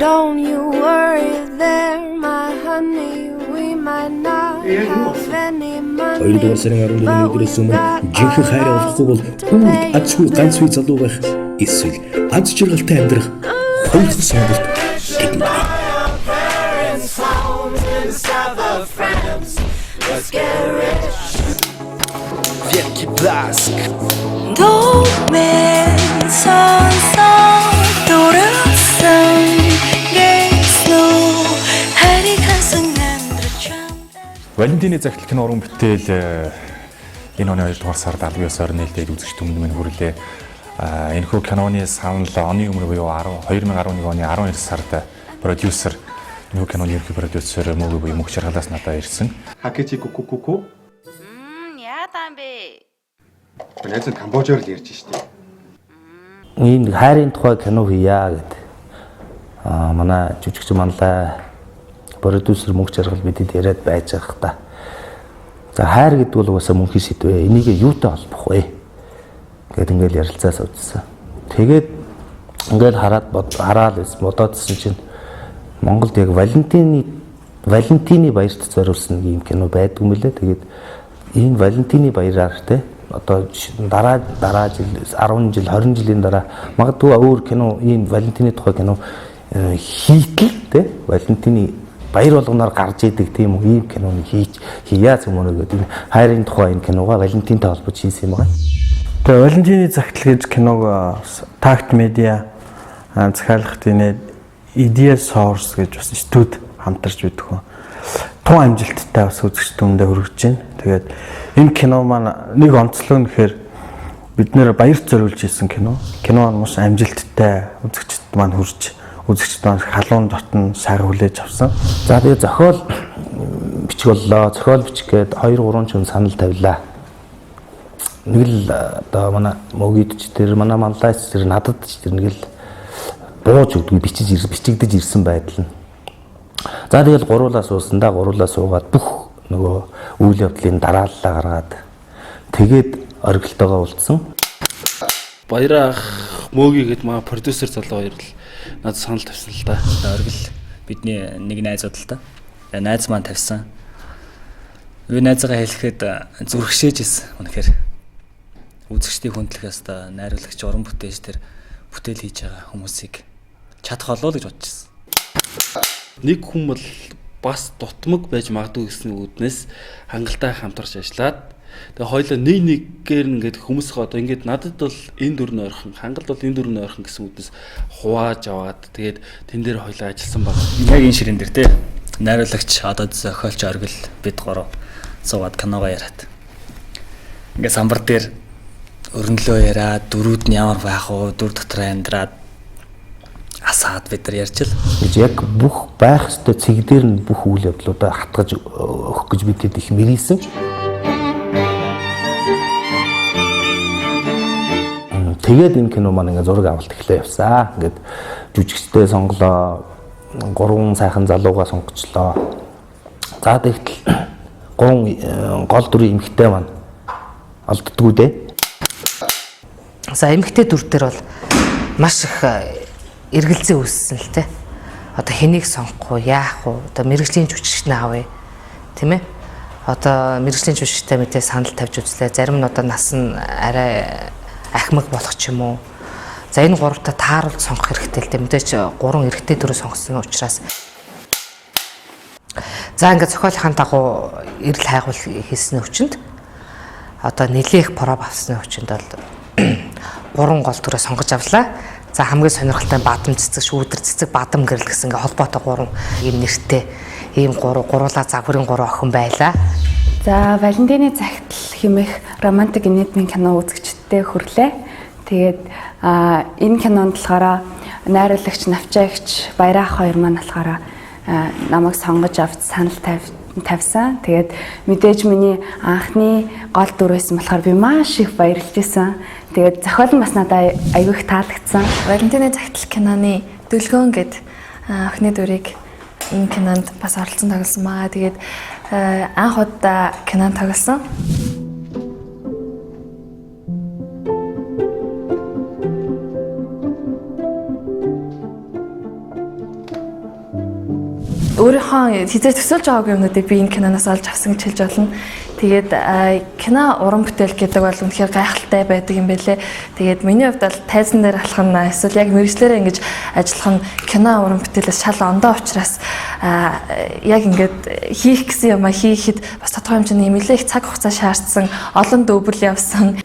Don't you worry there, my honey, we might not have any money. Хоёрдугаар сарын 14-ний өдрөөс өмнө жинхэнэ хайраа олохгүй бол үүд азгүй ганц үе залуу байх эсвэл аз жаргалтай амьдрах хоёр сонголт тэдэн. Wielki blask. Валентины загтал кино уран бүтээл энэ оны 2 дугаар сард 19 орны дээд үзэгч түмэнд минь хүрлээ. Энэхүү киноны санал оны өмнө буюу 2011 оны 12 сард продюсер энэхүү киноны ерөнхий продюсер мөөгөө буюу мөнх жаргалаас надад ирсэн. Хакичи кукукуку. Яа таам бэ? Найз нь Камбожоор л ярьж штеп. Энэ хайрын тухай кино хийя гэдэг. Манай жүжигч манлай продюсер мөнх жаргал бидэд яриад байж байгаа та. За хайр гэдэг бол угаасаа мөнхийн сэдвээ. Энийг юутай холбох вэ? Гэт ингээл ярилцаа суудсан. Тэгээд ингээл хараад бодоодсэн чинь Монголд яг Валентины баярт зориулсан нэг юм кино байдгүй мөлий. Тэгээд энэ Валентины баяраар те одоо дараа жил 10 жил 20 жилийн дараа магадгүй өөр кино ийм Валентины тухай кино хийтэл те Валентины баяр болгоноор гарч идэг тийм үү ийм киноны хийя цөмөрөө гэдэг энэ хайрын тухай энэ киногаа Валентинтай холбож хийсэн юм байна. Тэгээ Валентины загтал гэж киног Такт медиа захиалгын Idea Source гэж бас студ хамтарч байдаг хүн. Тун амжилттай бас үзэгч түмэндээ хүргэж байна. Тэгээд энэ кино маань нэг онцлог нь гэхээр бид нэр баярт зориулж хийсэн кино. Кино маань маш амжилттай үзэгчд маань хүрч үзэгчд маань халуун дотн сайхан хүлээж авсан. За тэгээд зохиол бичих боллоо. Зохиол бичих гээд 2-3 ч хүн санал тавилаа. Нэг л одоо манай мөгийдч тэр манай манлайч тэр надад ч тэр нэг л бууж өгдөггүй бичигдэж ирсэн байдал нь. За тэгэл гуруулаа суусандаа гуруулаа суугаад бүх нөгөө үйл явдлын дарааллаа гаргаад тэгээд оргилтойгоо уулзсан. Баяраа мөөгийн гэд маа продюсер залуу хоёр л надад санал тавьсан л да. Оргил бидний нэг найзууд л да. Найз маань тавьсан. Би найзгаа хэлэхэд зүрхшээж ирсэн. Үнэхээр үзэгчдийн хүндлэхээс та найруулагч уран бүтээж тэр бүтээл хийж байгаа хүмүүсийг чадах болов гэж бодчихсон. Нэг хүн бол бас дутмаг байж магадгүй гэсэн үүднээс хангалттай хамтарч ажиллаад тэгээ хоёлоо нэгээр ингээд хүмүүсээ одоо ингээд надад бол энэ дүрний ойрхон хангалт бол энэ дүрний ойрхон гэсэн үүднээс хувааж аваад тэгээд тэн дээр хоёлоо ажилласан баг. Яг энэ ширэн дээр те найруулагч одоо зохиолч оргил бид гурав суугаад киногоо яриад. Ингээд самбар дээр өрнөлөө яриад дөрүүд нь ямар байх вэ? Дүр дотор амьдраад асаад бид нар ярьж л. Яг бүх байх ёстой цэг дээр нь бүх үйл явдлуудаа хатгаж өгөх гэж бидэд их мэрийсэн. Тэгээд энэ кино маань ингээ зураг авалт эхлэе явсаа. Ингээд жүжигчтэй сонголоо, 3 сайхан залуугаа сонгочлоо. За тэгтэл 3 гол дүрийн эмэгтэй маань олддгүү дээ. За эмэгтэй дүр дээр бол маш их эргэлзээ үүссэн л те. Одоо хэнийг сонгох уу, яах уу? Одоо мэрэгжлийн жүжигчнээ авъя. Тийм ээ? Одоо мэрэгжлийн жүжигчтэй мэдээ санал тавьж үзлээ. Зарим нь одоо нас нь арай ахмаг болох ч юм уу. За энэ гуравтаа тааруулж сонгох хэрэгтэй л дээ. Мэдээч 3 эрэгтэй дүрээ сонгосон учраас. За ингээд зохиолын дагуу эрэл хайгуул хийсний хүчинд одоо нэлээх проб авсны хүчинд бол 3 гол дүрээ сонгож авлаа. За хамгийн сонирхолтой бадам цэцэг, шүүдэр цэцэг, бадам гэрэл гэсэн ингээ холбоотой 3 ийм нэртэй ийм гуруула загварын 3 охин байлаа. За Валентины загтал хэмээх романтик энедмийн кино үзэгчдтэй хүрлээ. Тэгээд энэ кинонд болохоор найруулагч, навчаагч Баяраах хоёр маань болохоор намайг сонгож авч санал тавьсан. Тэгээд мэдээж миний анхны гол дүр байсан болохоор би маш их баярлж байсан. Тэгээд зохиол нь бас надад аягүй их таалагдсан. Валентины загтал киноны Дүлгөөн гэд охины дүрийг энэ кинонд бас оролцсон тоглосон маа. Тэгээд анх удаа кинонд тоглосон. Өөрийнхөө хизээ төсөөлж байгаагүй юмнуудыг би энэ киноноос олж авсан гэж хэлж болно. Тэгээд кино уран бүтээл гэдэг бол үнэхээр гайхалтай байдаг юм байлээ. Тэгээд миний хувьд бол тайзан дээр алхах нь эсвэл яг мэргэжлээрээ ингэж ажиллах нь кино уран бүтээлээс шал ондоо учраас яг ингээд хийх гэсэн юм хийхэд бас тодорхой хэмжээний нэлээд их цаг хугацаа шаардсан, олон дүүбэл явсан.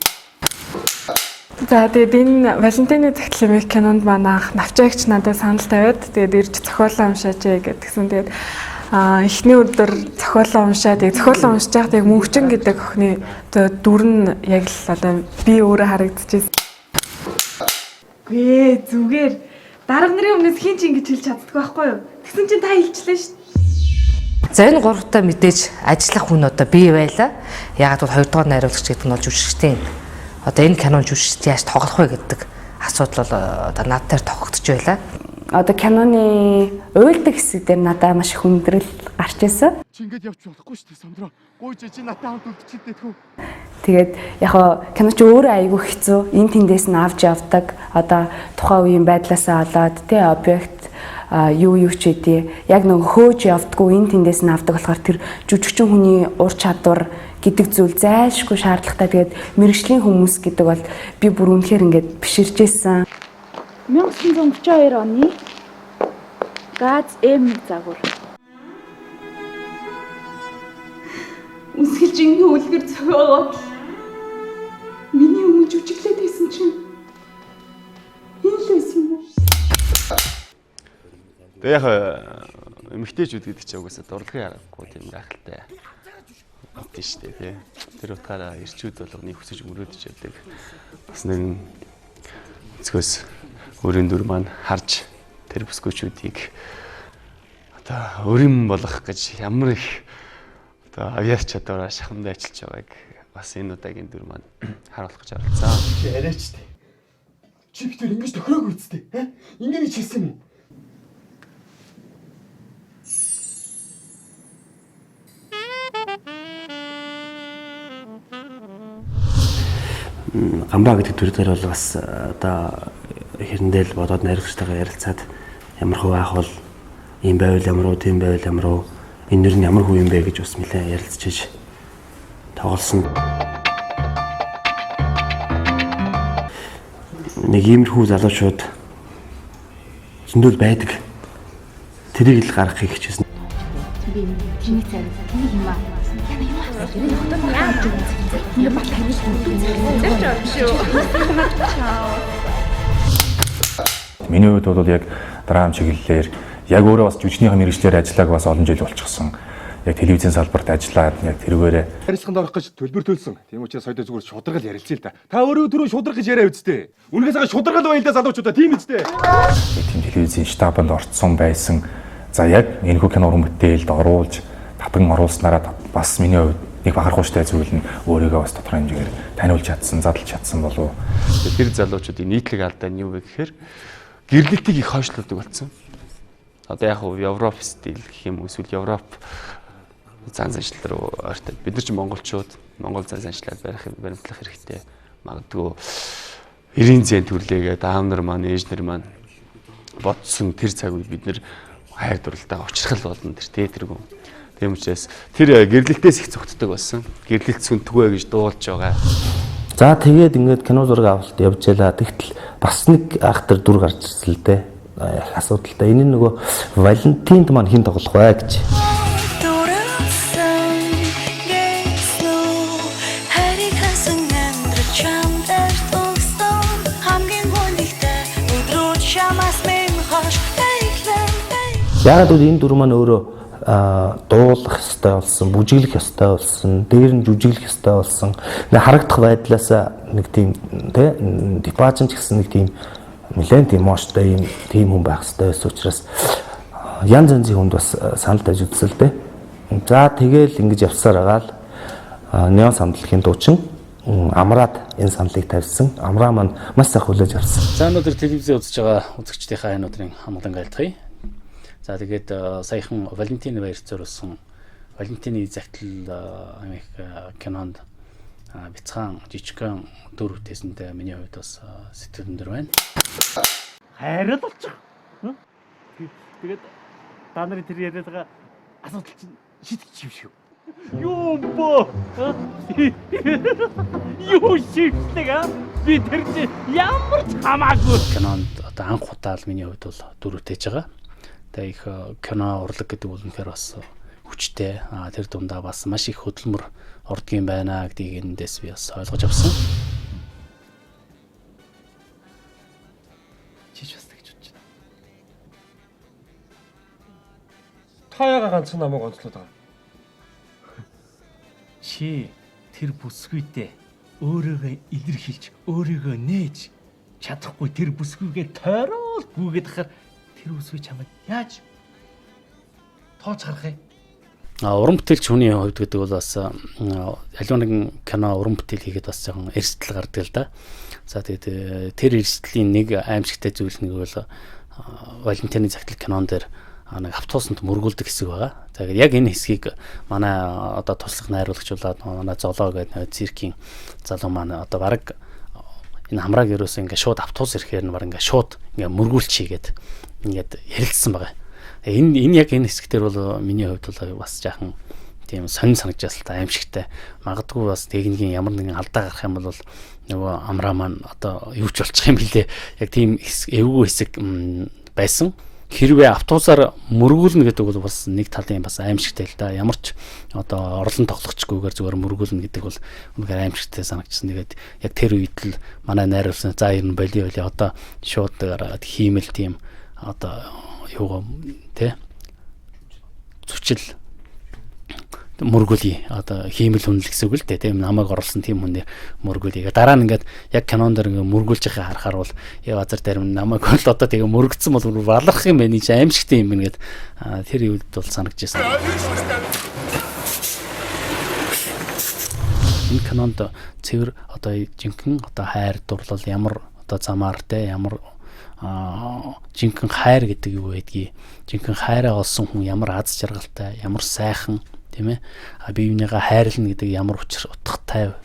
За тэгээд энэ Валентины захидлын кинонд манайх навчаагч надад санал тавиад тэгээд ирж зохиолоо уншаач гэдгсэн. Тэгээд эхний өдөр зохиолоо уншаад тэгээд зохиолоо уншиж байхдаа яг мөнхчин гэдэг охины дүр нь яг л одоо би өөрөө харагдчихсэн. Гээ зүгээр дарга нарын өмнөөс хин ч ингэж хэлж чаддгүй байхгүй юу? Тэгсэн чинь та хэлчихлээ шүү дээ. За энэ гуравтаа мэдээж ажиллах хүн одоо бий байлаа. Ягаад бол хоёрдугаар найруулагч гэдэг нь бол жүжигчдийн одоо энэ кинон жүжигчд яаж тоглох вэ гэдэг асуудал бол одоо над дээр тохогдож байлаа. Одоо киноны уйлдаг хэсэг дээр надад маш их хүндрэл гарч ирсэн. Чи ингэж явж болохгүй шүү дээ Сомдроо. Гүйж чи натаа хамт үлдчихдээ тэхүү. Тэгээд яг кино ч өөрөө айгүй хэцүү. Энд тэндээс нь авч явдаг. Одоо тухайн үеийн байдлаасаа олоод объект юу ч үдээ яг нэг хөөж явдггүй энэ тэндээс нь авдаг болохоор тэр жүжигчин хүний ур чадвар гэдэг зүйл зайлшгүй шаардлагатай. Тэгээд мэргэжлийн хүмүүс гэдэг бол би бүр үнэхээр ингээд биширжсэн. 1932 оны Газ М загвар. Үсгэлжингийн үлгэр зохиогоод миний өмнө жүжиглээд байсан чинь энэ л байсан юм уу? Тэгээ яг эмэгтэйчүүд гэдэг чинь угаасаа дурлагын аргагүй тийм гайхалтай. Тийм шүү дээ. Тэр утгаараа ирчүүд болгоныг хүсэж мөрөөдөж явдаг. Бас нэг зөвхөс өөрийн дүр маань харж тэр бүсгүүчүүдийг одоо өрийн болгох гэж ямар их одоо авьяас чадвараар шахамдаа ажиллаж байгааг бас энэ удаагийн дүр маань харуулах гэж оролцсон. Чи арайч дээ. Чи битэр ингэж тохироогүй үсттэй. Ингэж хэлсэн юм уу? Гамбаа гэдэг төр дээр бол бас одоо хэрэндээ л бодоод найруулагчтайгаа ярилцаад ямар хувь ах бол ийм байвал ямар уу, тийм байвал ямар уу, энэ нэр нь ямар хувь юм бэ гэж бас нэлээд ярилцчихэж тоглосон. Нэг иймэрхүү залуучууд зөндөл байдаг. Тэрийг л гаргахыг хичээсэн. Би чиний царай таны юм аа. Энэ хотод яаж юм бэ? Энэ бат ханих юм. Миний хувьд бол яг драм чиглэлээр яг өөрөө бас жүжигчнийхээ мэргэжлэр ажиллааг бас олон жил болчихсон. Яг телевизийн салбарт ажиллаад яг тэрүүгээрээ харилцаанд орох гэж төлбөр төлсөн. Тийм учраас сойдоо зүгээр шударгал ярилцъя л да. Та өөрөө түрүү шударга гэж яриа үсттэй. Үнэхээс хойш шударгал байлаа залуучуудаа тийм үсттэй. тийм телевизийн штабанд орцсон байсан. За яг энэхүү кино уран бүтээлд оруулж татан оруулснараа бас миний хувьд нэг бахархууштай зүйл нь өөрийгөө бас тодорхой хэмжээгээр таниулж чадсан, задлж чадсан болов. Тэр залуучуудын нийтлэг алдаа нь юу вэ гэхээр гэрлэлтийг их хойшлуулдаг болсон. Одоо яг Европ стил гэх юм эсвэл Европ зан заншил руу ойртой. Бид нар ч монголчууд монгол зан заншлаар баримтлах хэрэгтэй. Магадгүй 90 цент төрлөөгээд аав нар маань, ээж нар маань бодсон тэр цаг үед бид нар хайр дурлалтаа учрахал болно тэр тэргүй. Тийм учраас тэр гэрлэлтээс их зогтдог болсон. Гэрлэлт сүнтгвэ гэж дуулж байгаа. За тэгээд ингээд кино зураг авалт явж ялаа. Тэгтэл бас нэг ахтар дүр гарч ирсэн л дээ. Их асуудалтай. Энэ нөгөө Валентинд маань хэн тоглох вэ гэж. Яагаад гэвэл энэ дүр маань өөрөө дуулах ёстой болсон, бүжиглэх ёстой болсон, дээр нь жүжиглэх ёстой болсон. Нэг харагдах байдлаас нэг тийм тий дипажн ч гэсэн нэг тийм нэлээд тийм мощтой юм тийм хүн байх ёстой байсан учраас янз янзын хүнд бас санал тавьж үзсэн л дээ. За тэгэл ингэж явсаар байгаа л неон самтлагын дуучин амраад энэ саналыг тавьсан. Амраа маань маш их хүлээж авсан. За өнөөдөр телевизээ үзэж байгаа үзэгчдийнхээ хайнудрын амгалан айлтгая. За тэгээд саяхан Валентин баяр зориулсан Валентины захидал амиг кинонд бяцхан жижигхэн дүр үтээсэндээ миний хувьд бас сэтгэл өндөр байна. Хайрал болчих. Тэгээд та нарын тэр яриад байгаа асуудал чинь шийдэж юм шүү. Юу бо? Юу шийддэг аа? Би тэр чинь ямар ч хамаагүй. Кинонд одоо анх удаа л миний хувьд бол дүр үтээж байгаа. Тэгээд их кино урлаг гэдэг бол үнэхээр бас хүчтэй. Тэр дундаа бас маш их хөдөлмөр ордгийн байна гэдгийг эндээс би бас ойлгож авсан. Чиж бас тэгж бодож байна. Та яга ганцхан намайг онцлоод байгаа. Чи тэр бүсгүйтэй өөрийгөө илэрхийлж, өөрийгөө нээж чадахгүй тэр бүсгүйгээ тойрол гүгээд хахаар тэр бүсгүй чамд яаж тооч гарах юм? Уран бүтээлч хүний хувьд гэдэг бол бас аливаа нэгэн кино уран бүтээл хийгээд бас жоохон эрсдэл гардаг л да. За тэгээд тэр эрсдлийн нэг аимшигтай зүйл нэг бол Валентины захидал кинон дээр нэг автобусанд мөргүүлдэг хэсэг байгаа. Тэгээд яг энэ хэсгийг манай одоо туслах найруулагчулаад манай золоо гэдэг циркийн залуу маань одоо баг энэ хамрааг ерөөсөө ингээ шууд автобус ирэхээр нь баг ингээ шууд ингээ мөргүүлчихийгээд ингээд ярилцсан байгаа. Энэ яг энэ хэсэг дээр бол миний хувьд бол бас жаахан тийм сонир санагдаж байна, аимшигтай. Магадгүй бас техникийн ямар нэгэн алдаа гарах юм бол нөгөө амраа маань одоо юу ч болчих юм билээ. Яг тийм эвгүй хэсэг байсан. Хэрвээ автобусаар мөргүүлнэ гэдэг бол бас нэг талын бас аимшигтай л да. Ямар ч одоо орлон тоглохчгүйгээр зүгээр мөргүүлнэ гэдэг бол үнэхээр аимшигтай санагдсан. Тэгээд яг тэр үед л манай найруулсан за ер нь болио одоо шууд гараад хиймэл тийм одоо юугаа тэ зүчил мөргүлий одоо хиймэл үнэл гэсэн үг л дээ тийм намайг оруулсан тийм хүнээр мөргүлий. Дараа нь ингээд яг кинонд дэр ингээд мөргүүлж байгаа харахаар бол яа газар зарим намайг бол одоо тэгээ мөргөцсөн бол баларх юм байна чи аимшигтай юм ингээд тэр үед бол санагдчихсан. Энэ кинонд цэвэр одоо жинхэнэ одоо хайр дурлал ямар одоо замаар те ямар жинхэнэ хайр гэдэг юу байдгийг жинхэнэ хайраа олсон хүн ямар аз жаргалтай ямар сайхан тийм ээ бие бинийгаа хайрлна гэдэг ямар учир утгатай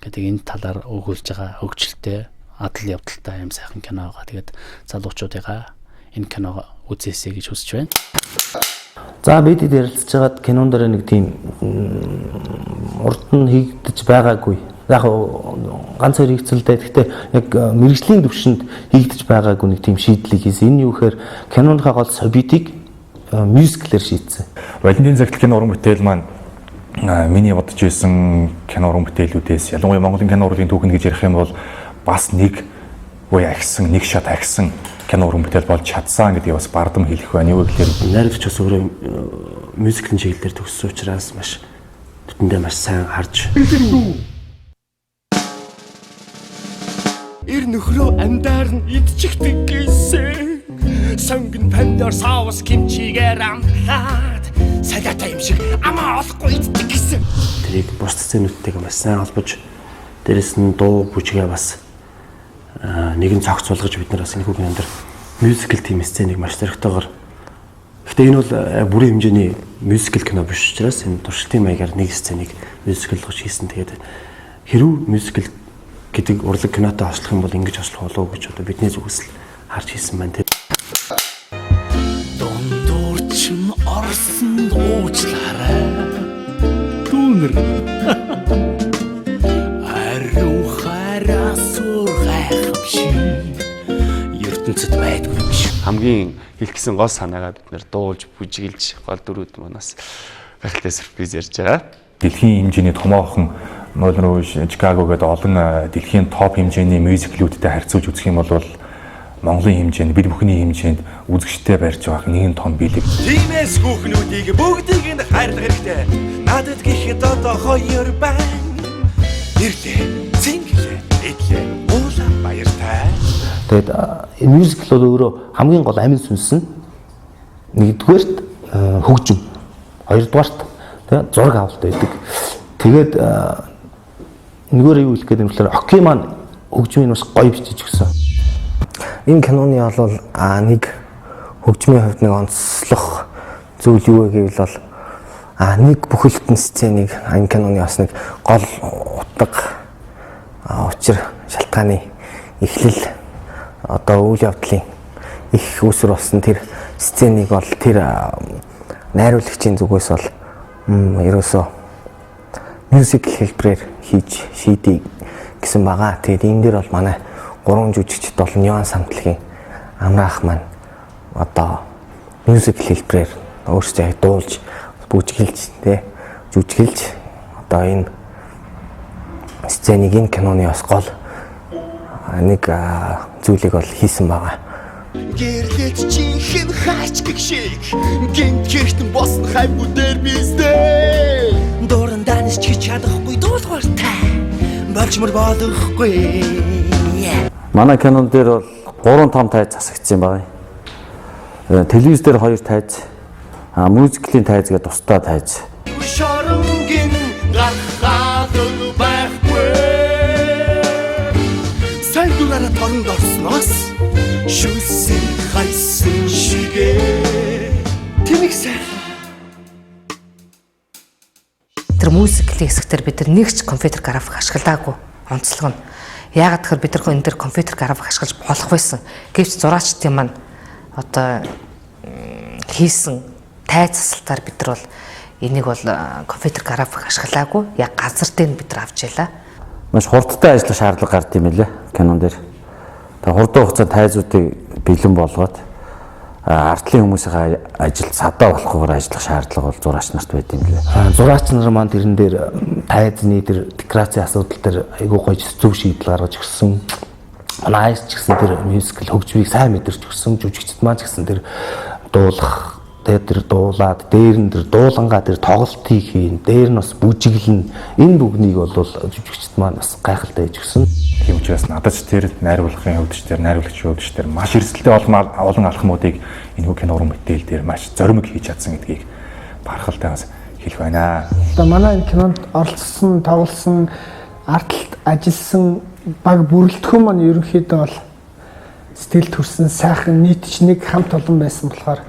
гэдэг энэ талаар өгүүлж байгаа хөгжилтэй адал явдалтай юм сайхан кино байгаа. Тэгээд залуучуудыгаа энэ киног үзээсэй гэж хүсэж байна. За бид ярилцж байгаад кинон дээр нэг тийм урд нь хийгдэж байгаагүй. Яг ганц хоёр хийгдсэлтэй. Гэхдээ яг мэрэгжлийн түвшинд хийгдэж байгаагүй нэг тийм шийдлийг хийсэн. Энэ юу гэхээр киноныхаа гол собитыг мюзиклээр шийдсэн. Валентин захидал кино уран бүтээл маань миний бодож байсан кино уран бүтээлүүдээс ялангуяа Монголын кино урлагийн түүхэнд гэж ярих юм бол бас нэг буй агсан, нэг шат агсан кино уран бүтээл болж чадсан гэдгийг бас бардам хэлэх байна. Юу гэхээр найруулагч бас өөрөө мюзиклийн чиглэлээр төгссөн учраас маш төдөндөө маш сайн харж Ир нөхрөө амдаар нь идчихдэг гэсэн сонгон пандор соус кимчигээр амлаад салата юм шиг амаа олохгүй иддэг гэсэн. Тэрийг бус сценүүдтэйгээ маш сайн холбож дээрэс нь дуу бүжгээ бас нэгэн цогц суулгаж бид нар бас энэ хүүгийн өндөр мюзикл тим сценыг маш зоригтойгоор. Гэхдээ энэ бол бүрэн хэмжээний мюзикл кино биш учраас энэ туршилтын маягаар нэг сценыг мюзиклгож хийсэн. Тэгээд хэрүү мюзикл гэдэг урлаг кинотой хослох юм бол ингэж хослох болов гэж одоо бидний зүгээс л харж хийсэн байна. Дундуурчин орсон уучлаарай. Дүүнэр. Ариу хараас гайхамшиг ертөнцид байдгүй юм шиг. Хамгийн хэлхсэн гол санаагаа бид нэр дуулж бүжиглж гол дөрүүд манаас гайхалтай сюрприз ярьж байгаа. Дэлхийн хэмжээний томоохон Moulin Rouge, Chicago гэдэг олон дэлхийн топ хэмжээний мюзиклүүдтэй харьцуулж үзэх юм бол Монголын хэмжээнд бид бүхний хэмжээнд үзэгчтэй барьж байгаа нэгэн том бэлэг. Тиймээс хүүхнүүдийг бүгдийг нь хайрлах хэрэгтэй. Надад гэхэд одоо хоёр байна. Нэрлээ, цэнгэлээ, эдлээ, уулаа баяртай. Тэгээд мюзикл бол өөрөө хамгийн гол амин сүнс нь нэгдүгээрт хөгжим, хоёрдугаарт тэгээд зураг авалт байдаг. Тэгээд нэгөөр юу хэлэх гээд юм болохоор Оки маань хөгжмийг бас гоё бичиж өгсөн. Энэ киноны бол нэг хөгжмийн хувьд нэг онцлох зүйл юу вэ гэвэл бол нэг бүхэлдэн сценийг энэ киноны бас нэг гол утга учир шалтгааны эхлэл одоо үйл явдлын их үүсвэр болсон тэр сценийг бол тэр найруулагчийн зүгээс бол ерөөсөө мьюзик хэлбэрээр хийж шийдэе гэсэн байгаа. Тэгээд энэ дээр бол манай 3 жүжигчд бол нюанс хамтлагийн амраах маань одоо мьюзик хэлбэрээр өөрсдөө дуулж бүжиглж жүжиглж одоо энэ сценийг энэ киноны бас гол нэг зүйлийг бол хийсэн байгаа. Гэрлэж чихэн хаач гэх шиг гинт гэртэн босно хайгуу дээр бистэ дуран данс чи чадахгүй дуулууртай болчмор болохгүй. Манай кинон дээр бол 3 том тайз засагдсан байна. Телевиз дээр 2 тайз, мюзиклийн тайз гэдэг тусдаа тайз. Шоронгийн гарахад байхгүй. Сайн дураараа торонд орсноос шүлсэн хайсан шигээ. Тэмэгсэн. Тэр мюзиклийн хэсгээр бид нэг ч компьютер график ашиглаагүй. Онцлог нь яагаад гэхээр бид энэ дээр компьютер график ашиглаж болох байсан. Гэвч зураачдын маань одоо хийсэн тайз засалтаар бид нар бол энийг бол компьютер график ашиглаагүй. Яг газар дээр бид нар авч ялаа. Маш хурдтай ажиллах шаардлага гард юм лээ кинон дээр. Тэгээ хурдан хугацаанд тайзуудыг бэлэн болгоод ардлын хүмүүсийн ажилд садаа болохгүйгээр ажиллах шаардлага бол зураач нарт байд юм лээ. Зураач нар маань тэрэн дээр тайзны тэр декорацийн асуудал дээр айгүй гоё зөв шийдэл гаргаж өгсөн. Манай айс ч гэсэн тэр мюзикл хөгжмийг сайн мэдэрч өгсөн. Жүжигчд маань ч гэсэн тэр дуулах тэр дуулаад дээр нь тэр дуулангаа тэр тоглолтыг хийн, дээр нь бас бүжиглэн энэ бүгнийг бол жүжигчд маань бас гайхалтай хийж өгсөн. Тийм учраас надад ч тэр найруулгын хөвдөч тэр найруулагчийн хөвдөч тэр маш эрсдэлтэй олон алхмуудыг энэ хүү кино уран бүтээл дээр маш зоримог хийж чадсан гэдгийг бархалтайгаас хэлэх байна. Одоо манай энэ кинонд оролцсон, тоглосон, ардталт ажилласан баг бүрэлдэхүүн маань ерөнхийдөө бол сэтгэл төрсэн сайхан нийтч нэг хамт олон байсан болохоор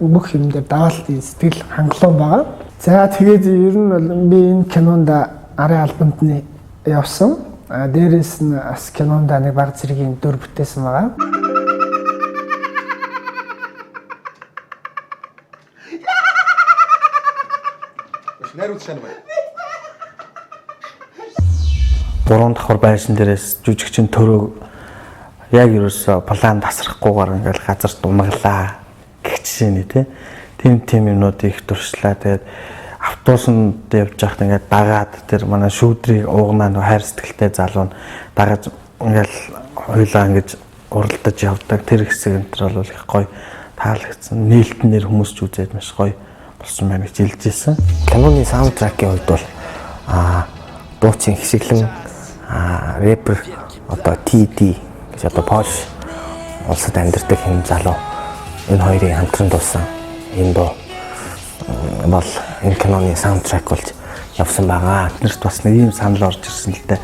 бүх юм дээр даалт сэтгэл хангалуун байгаа. За тэгээд ер нь бол би энэ кинонд арын албанд нь явсан. Дээрээс нь бас кинонд нэг баг зэргийн дүр бүтээсэн байгаа. Найруулсан байна. 3 давхар байшин дээрээс жүжигчин төрөө яг ерөөсө план тасрахгүйгээр ингээл газар дунгалаа гэх жишээний тийм юмнууд их туршлаа. Тэгээд автобусанд явж байхад ингээд дагаад тэр манай шүүдрийг уугнаа нөө хайр сэтгэлтэй залуу нь дагаж ингээл хойлоо ингэж уралдаж явдаг. Тэр хэсэг энэ бол их гоё таалагдсан. Нээлтнээр хүмүүс ч үзээд маш гоё болсон байна гэж хэлжсэн. Киноны саундтракийн хувьд бол дуучин хэсэглэн рэпер одоо TD гэж одоо Польш улсад амьдардаг хэн залуу энэ хоёрын хамтран дуусан энэ дуу бол энэ киноны саундтрак болж явсан байгаа. Тэрт бас нэг юм санал орж ирсэн л дээ.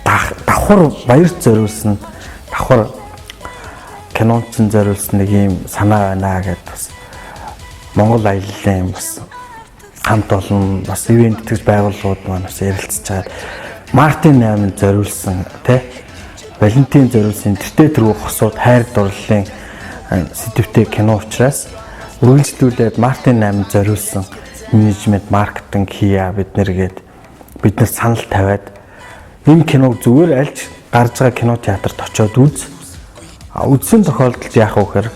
Давхар баярт зориулсан давхар кинончин зориулсан нэг юм санаа байна гэдээ бас Монгол аяллаа бас хамт олон бас ивент гэж байгууллагууд маань бас ярилцж байгаа. Мартин 8 зориулсан Валентин зориулсан тэртээ тэргүй хосууд хайр дурлалын сэдвтэй кино учраас үргэлжлүүлээд Мартин 8 зориулсан менежмент маркетинг хийя биднэргээд бид нар санал тавиад энэ киног зүгээр альж гарч байгаа кино театрт очиод үзсэн тохиолдолд яах вэ гэхээр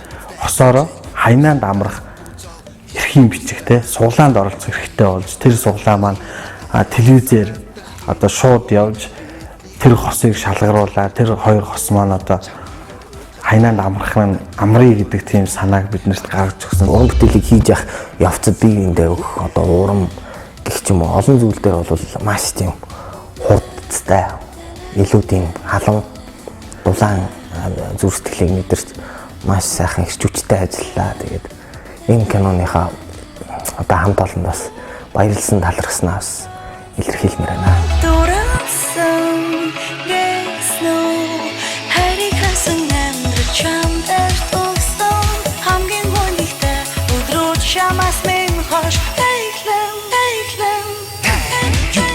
хосоороо хайнаанд амрах эрхийн бичих суглаанд оролцох хэрэгтэй болж тэр суглаа маань телевизээр одоо шууд явж тэр хосыг шалгаруулаад тэр хоёр хос маань одоо хайнаанд амрах нь амрыг гэдэг тийм санааг биднэрт гаргаж өгсөн. Уран бүтээлийг хийж явах явцад биеиндээ өгөх одоо урам гэх юм уу олон зүйл дээр бол маш тийм хурдтай илүү тийм халуун дулаан зүрх сэтгэлийг мэдэрч маш сайхан их хүчтэй ажиллаа. Тэгээд энэ киноныхаа одоо хамт олонд бас баярлсан талархснаас илэрхийлмээр байна.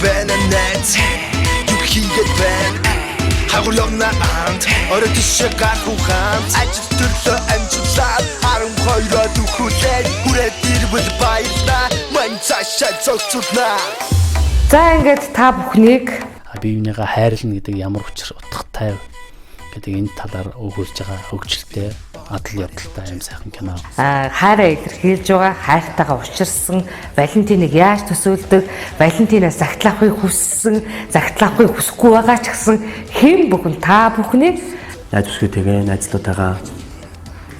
байна найз юу хийгээд байна хагур явна анд орой тишээ гарах ухаан ажил төрлөө амжилтаар 12-оо дөхүүлээд хүрээд ирвэл баярлаа мань цаашаа зогцуулнаа. За ингээд та бүхнийг биевнийгаа хайрлна гэдэг ямар учир утгатай гэдэг энэ талаар өгүүлж байгаа хөгжилтэй адал явдалтай юм сайхан кино. Хайраа илэрхийлж байгаа, хайртайгаа учирсан, Валентиныг яаж төсөөлдөг, Валентинаас загтлаахыг хүссэн, загтлаахыг хүсэхгүй байгаа ч гэсэн хэн бүхэн та бүхнийг найз бүсгүйтэйгээ найзлуудаагаа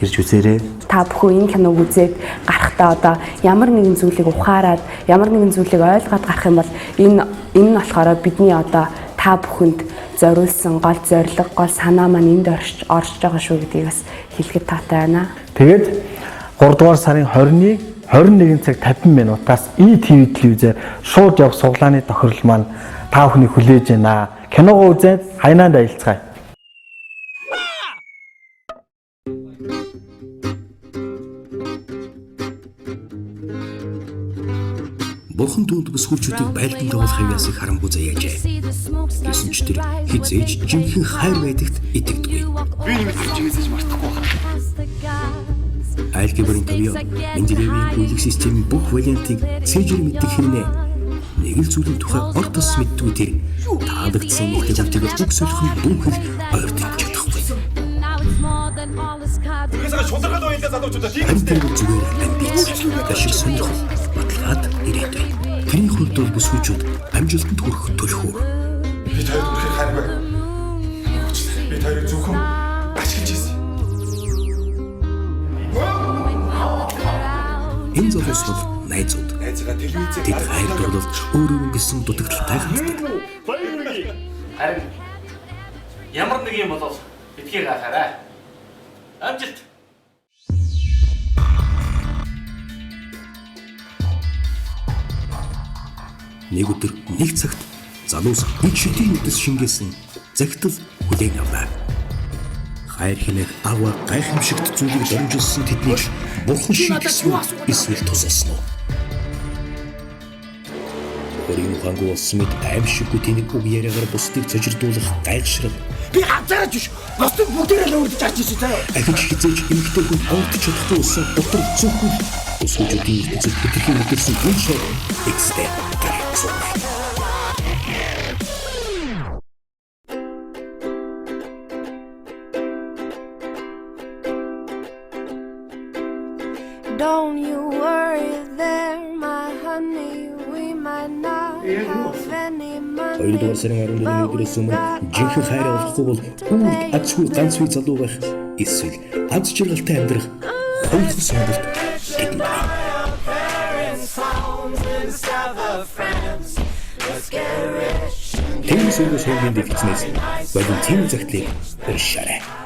ирж үзээрэй. Та бүхэн энэ киног үзээд гарахдаа одоо ямар нэгэн зүйлийг ухаарад, ямар нэгэн зүйлийг ойлгоод гарах юм бол энэ нь болохоор бидний одоо та бүхэнд зориулсан гол зорилго, гол санаа маань энд орж байгаа шүү гэдгийг бас хэлэхэд таатай байна. Тэгээд 3 дугаар сарын 20-ны 21 цаг 50 минутаас ТV телевизээр шууд явах суглааны тохирол маань та бүхний хүлээж байна. Киногоо үзээд хайнаанд аялцгаая. Бурхан түүнд бүсгүүчүүдийг байлдан дагуулах хавьяас их харамгүй заяажээ. Гэсэн ч тэр хизээж жинхэнэ хайр байдагт итгэдэггүй. Би нэмэлт чимээсэж мартахгүй байна. Айлгибрын төвөө Менделеевийн бүлэг системийн бүх вариантыг цэжэр мэддэг хэрнээ. Нэг л зүйлийн тухай ортос мэддгүй тэр таалагдсан нэгтэй завтыг үг солих нь бүхэл ойртож чадахгүй. Тэгээс шударгал уянда залуучуудаа тийм үү? Зүгээр амбиц, ашиг сонирхол, баталгаад ирээдүй. Тэрний хувьд бол бүсгүүчүүд амжилтанд хүрэх төлхөө. Би танд хүрэх хайргүй. Би танд зөвхөн ашиглаж ирсэн. Энэ залуус бол найзууд. Найзгаа телевизээр тэд хайр дурлалд өөрөө гэсэн дутагдaltaй ханддаг. Харин ямар нэг юм болов битгий гахаарай. Амжилт. Нэг өдөр нэг цагт залуус нэг шидийн үдэс шингээсэн загтал хүлээн авлаа. Хайр хэмээх аваа гайхамшигт зүйлийг дамжуулсан тэднийг бурхан шийдсэн эсвэл тусалсан уу? Өөрийн ухаангүй болсон мэт аимшиггүй тэнийг үг яриагаар бусдыг цожирдуулах гайхшрал. Би ганцаараа ч биш. Бусдыг бүгдээрээ л өөрдөж харж ирсэн заяа. Ахиж хизээж эмэгтэй хүн онгоц чадахгүй болсон утар зөвхөн бүсгүүчүүдийн эцэг бүтэхийн мэдэрсэн хүн шиг экстэй гарсан. Don't you worry there my honey, we might not have any money. 2 дугаар сарын 14-ний өдрөөс өмнө жинхэнэ хайр олохгүй бол үрд азгүй ганцгүй залуу байх эсвэл аз жаргалтай амьдрах хоёрхан сонголт тэдэнд байна. Тэнгис өнгөс хөвгийн дэвчнээс Валентин загтлыг өршөөрэй.